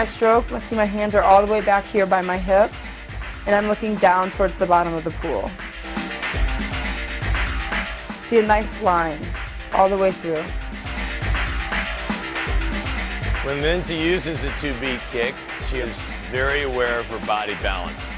my stroke, let's see, my hands are all the way back here by my hips, and I'm looking down towards the bottom of the pool. See a nice line all the way through. When Lindsay uses a two-beat kick, she is very aware of her body balance.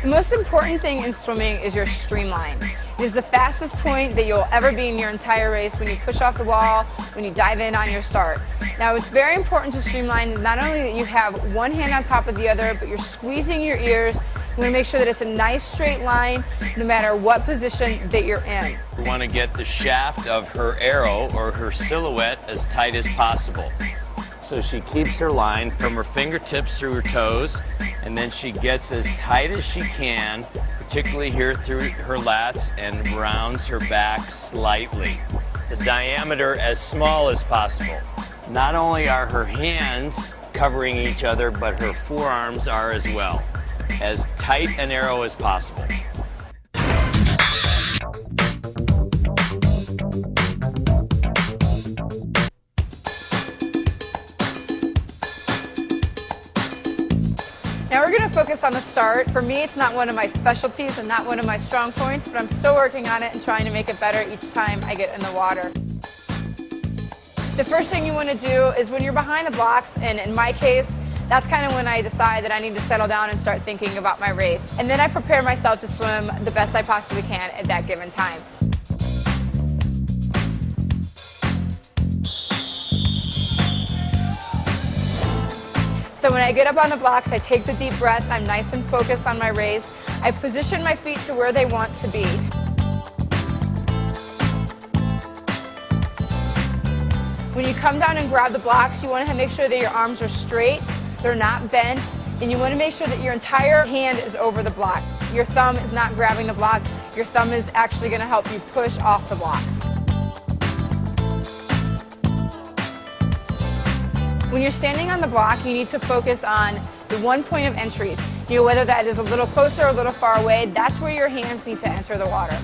The most important thing in swimming is your streamline. It is the fastest point that you'll ever be in your entire race when you push off the wall, when you dive in on your start. Now, it's very important to streamline not only that you have one hand on top of the other, but you're squeezing your ears. You want to make sure that it's a nice straight line no matter what position that you're in. We want to get the shaft of her arrow or her silhouette as tight as possible. So she keeps her line from her fingertips through her toes, and then she gets as tight as she can, particularly here through her lats, and rounds her back slightly. The diameter as small as possible. Not only are her hands covering each other, but her forearms are as well. As tight an arrow as possible. Now we're going to focus on the start. For me, it's not one of my specialties and not one of my strong points, but I'm still working on it and trying to make it better each time I get in the water. The first thing you want to do is when you're behind the blocks, and in my case, that's kind of when I decide that I need to settle down and start thinking about my race. And then I prepare myself to swim the best I possibly can at that given time. So when I get up on the blocks, I take the deep breath, I'm nice and focused on my race. I position my feet to where they want to be. When you come down and grab the blocks, you want to make sure that your arms are straight, they're not bent, and you want to make sure that your entire hand is over the block. Your thumb is not grabbing the block, your thumb is actually going to help you push off the blocks. When you're standing on the block, you need to focus on the one point of entry. You know, whether that is a little closer or a little far away, that's where your hands need to enter the water.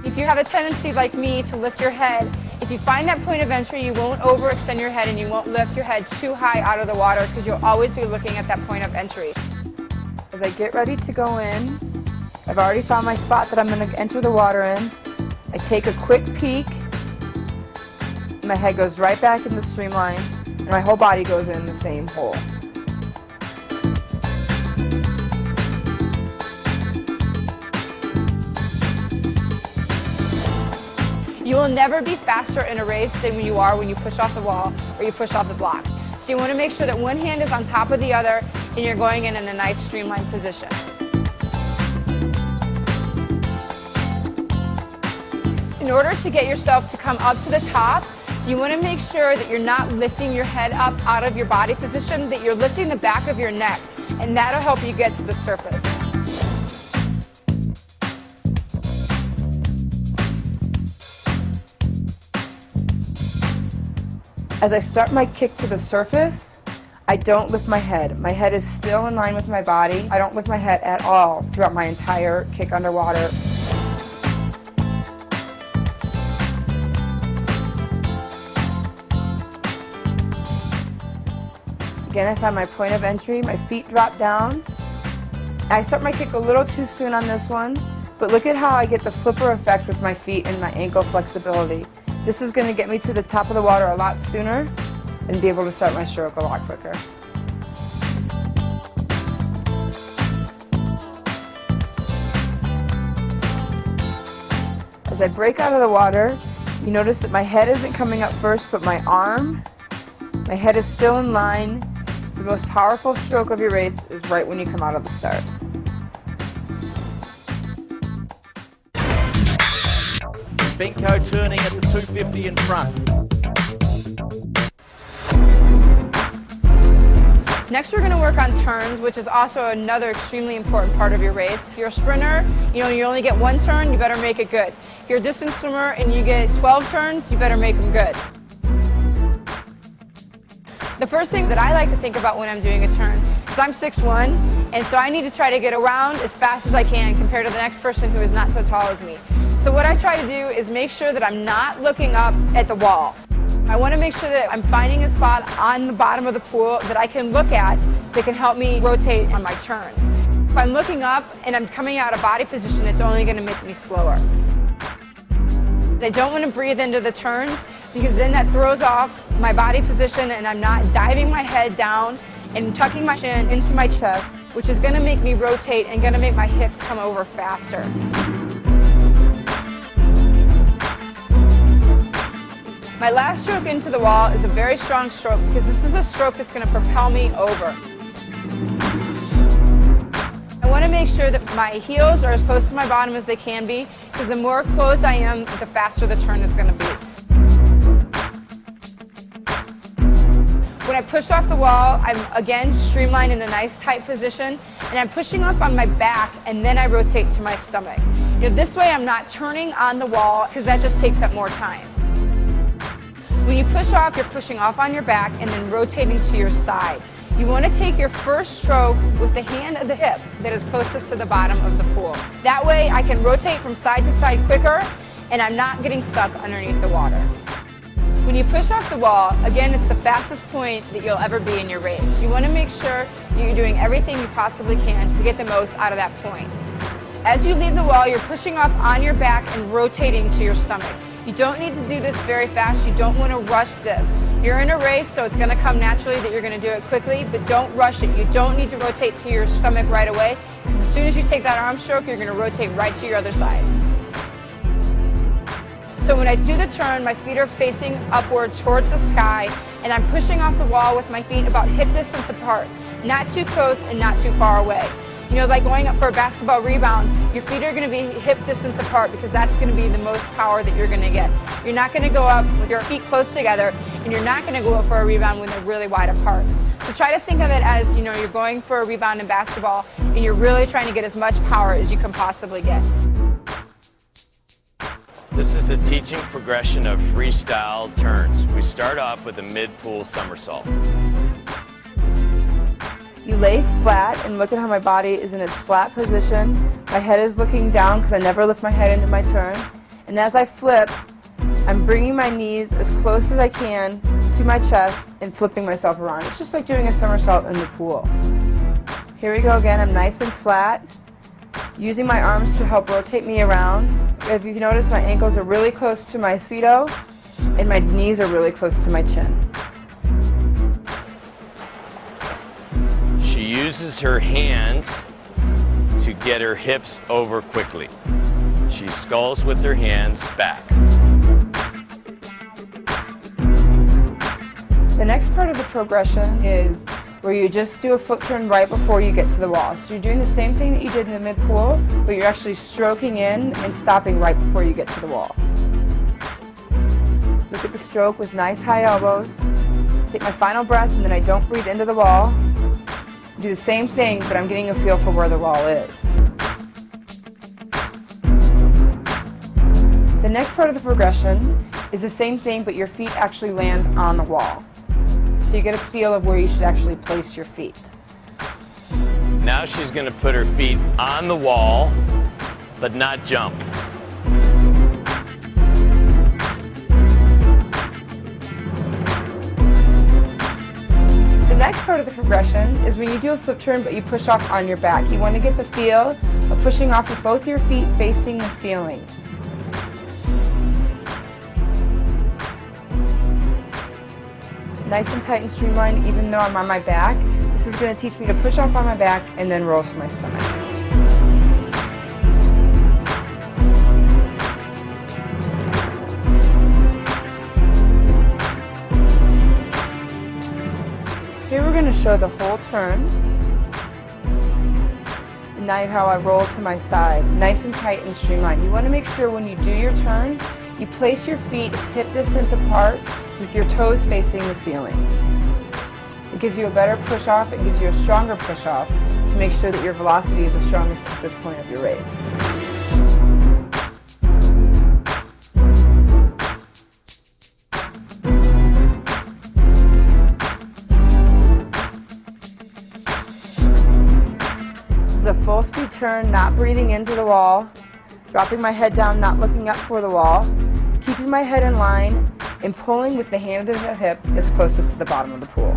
If you have a tendency like me to lift your head, if you find that point of entry, you won't overextend your head and you won't lift your head too high out of the water because you'll always be looking at that point of entry. As I get ready to go in, I've already found my spot that I'm going to enter the water in. I take a quick peek, my head goes right back in the streamline, and my whole body goes in the same hole. You will never be faster in a race than you are when you push off the wall or you push off the blocks. So you want to make sure that one hand is on top of the other and you're going in a nice streamlined position. In order to get yourself to come up to the top, you want to make sure that you're not lifting your head up out of your body position, that you're lifting the back of your neck, and that'll help you get to the surface. As I start my kick to the surface, I don't lift my head. My head is still in line with my body. I don't lift my head at all throughout my entire kick underwater. Again, I find my point of entry, my feet drop down. I start my kick a little too soon on this one, but look at how I get the flipper effect with my feet and my ankle flexibility. This is going to get me to the top of the water a lot sooner and be able to start my stroke a lot quicker. As I break out of the water, you notice that my head isn't coming up first, but my arm. My head is still in line. The most powerful stroke of your race is right when you come out of the start. Benko turning at the 250 in front. Next, we're going to work on turns, which is also another extremely important part of your race. If you're a sprinter, you only get one turn, you better make it good. If you're a distance swimmer and you get 12 turns, you better make them good. The first thing that I like to think about when I'm doing a turn is I'm 6'1", And so I need to try to get around as fast as I can compared to the next person who is not so tall as me. So what I try to do is make sure that I'm not looking up at the wall. I want to make sure that I'm finding a spot on the bottom of the pool that I can look at that can help me rotate on my turns. If I'm looking up and I'm coming out of body position, it's only going to make me slower. I don't want to breathe into the turns because then that throws off my body position and I'm not diving my head down and tucking my chin into my chest, which is going to make me rotate and going to make my hips come over faster. My last stroke into the wall is a very strong stroke because this is a stroke that's going to propel me over. I want to make sure that my heels are as close to my bottom as they can be because the more closed I am, the faster the turn is going to be. When I push off the wall, I'm again streamlined in a nice tight position and I'm pushing off on my back and then I rotate to my stomach. This way I'm not turning on the wall because that just takes up more time. When you push off, you're pushing off on your back and then rotating to your side. You want to take your first stroke with the hand of the hip that is closest to the bottom of the pool. That way I can rotate from side to side quicker and I'm not getting stuck underneath the water. When you push off the wall, again, it's the fastest point that you'll ever be in your race. You want to make sure that you're doing everything you possibly can to get the most out of that point. As you leave the wall, you're pushing off on your back and rotating to your stomach. You don't need to do this very fast. You don't want to rush this. You're in a race, so it's going to come naturally that you're going to do it quickly, but don't rush it. You don't need to rotate to your stomach right away, because as soon as you take that arm stroke, you're going to rotate right to your other side. So when I do the turn, my feet are facing upward towards the sky, and I'm pushing off the wall with my feet about hip distance apart, not too close and not too far away. Like going up for a basketball rebound, your feet are going to be hip distance apart because that's going to be the most power that you're going to get. You're not going to go up with your feet close together, and you're not going to go up for a rebound when they're really wide apart. So try to think of it as, you're going for a rebound in basketball, and you're really trying to get as much power as you can possibly get. This is a teaching progression of freestyle turns. We start off with a mid-pool somersault. You lay flat and look at how my body is in its flat position. My head is looking down because I never lift my head into my turn. And as I flip, I'm bringing my knees as close as I can to my chest and flipping myself around. It's just like doing a somersault in the pool. Here we go again. I'm nice and flat, using my arms to help rotate me around. If you notice, my ankles are really close to my Speedo and my knees are really close to my chin. She uses her hands to get her hips over quickly. She sculls with her hands back. The next part of the progression is where you just do a foot turn right before you get to the wall. So you're doing the same thing that you did in the mid-pool, but you're actually stroking in and stopping right before you get to the wall. Look at the stroke with nice high elbows. Take my final breath and then I don't breathe into the wall. Do the same thing, but I'm getting a feel for where the wall is. The next part of the progression is the same thing, but your feet actually land on the wall. So you get a feel of where you should actually place your feet. Now she's going to put her feet on the wall, but not jump. The next part of the progression is when you do a flip turn, but you push off on your back. You want to get the feel of pushing off with both your feet facing the ceiling. Nice and tight and streamlined, even though I'm on my back. This is going to teach me to push off on my back and then roll to my stomach. Here we're going to show the whole turn. And now how I roll to my side, nice and tight and streamlined. You want to make sure when you do your turn, you place your feet hip distance apart with your toes facing the ceiling. It gives you a better push off, it gives you a stronger push off to make sure that your velocity is the strongest at this point of your race. turn, not breathing into the wall, dropping my head down, not looking up for the wall, keeping my head in line, and pulling with the hand of the hip that's closest to the bottom of the pool.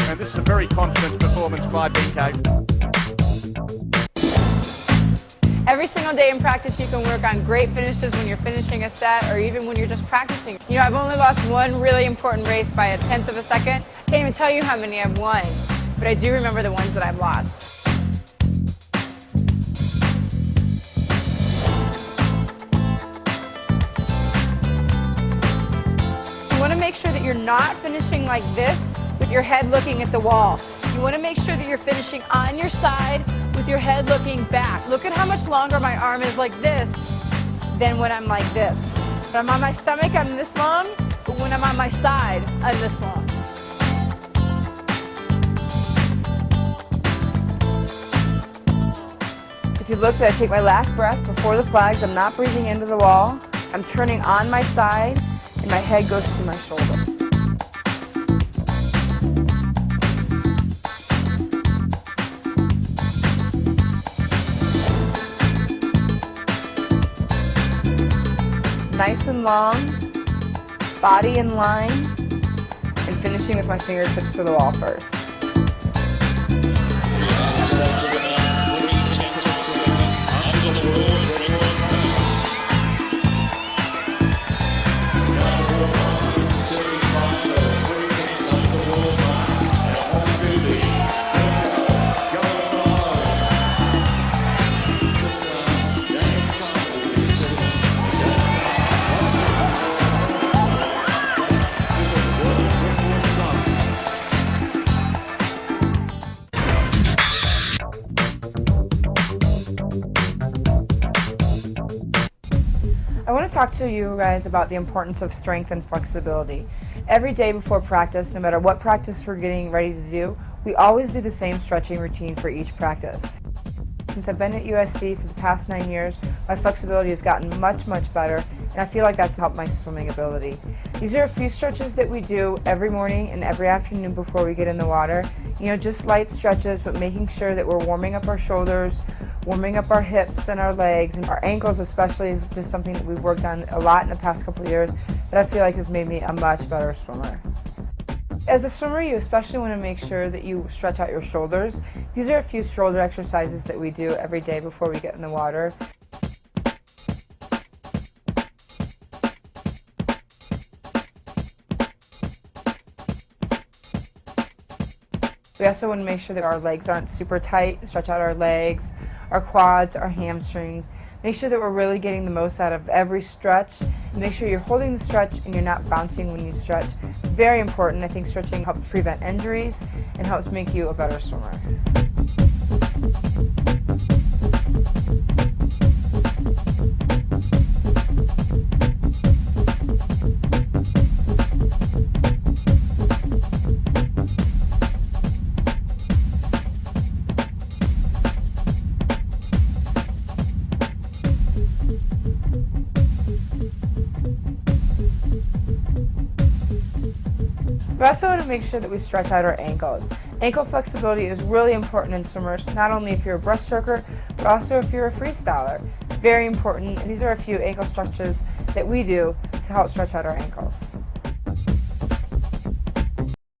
And this is a very confident performance by Benko. Every single day in practice, you can work on great finishes when you're finishing a set or even when you're just practicing. You know, I've only lost one really important race by 1/10 of a second. Can't even tell you how many I've won, but I do remember the ones that I've lost. You want to make sure that you're not finishing like this with your head looking at the wall. You want to make sure that you're finishing on your side with your head looking back. Look at how much longer my arm is like this than when I'm like this. When I'm on my stomach, I'm this long, but when I'm on my side, I'm this long. If you look, I take my last breath before the flags. I'm not breathing into the wall. I'm turning on my side, and my head goes to my shoulder. Nice and long, body in line, and finishing with my fingertips to the wall first. I want to talk to you guys about the importance of strength and flexibility. Every day before practice, no matter what practice we're getting ready to do, we always do the same stretching routine for each practice. Since I've been at USC for the past 9 years, my flexibility has gotten much, much better, and I feel like that's helped my swimming ability. These are a few stretches that we do every morning and every afternoon before we get in the water. You know, just light stretches, but making sure that we're warming up our shoulders, warming up our hips and our legs, and our ankles especially, just something that we've worked on a lot in the past couple of years that I feel like has made me a much better swimmer. As a swimmer, you especially want to make sure that you stretch out your shoulders. These are a few shoulder exercises that we do every day before we get in the water. We also want to make sure that our legs aren't super tight, stretch out our legs, our quads, our hamstrings. Make sure that we're really getting the most out of every stretch. And make sure you're holding the stretch and you're not bouncing when you stretch. Very important. I think stretching helps prevent injuries and helps make you a better swimmer. We also want to make sure that we stretch out our ankles. Ankle flexibility is really important in swimmers, not only if you're a breaststroker, but also if you're a freestyler. It's very important. These are a few ankle stretches that we do to help stretch out our ankles.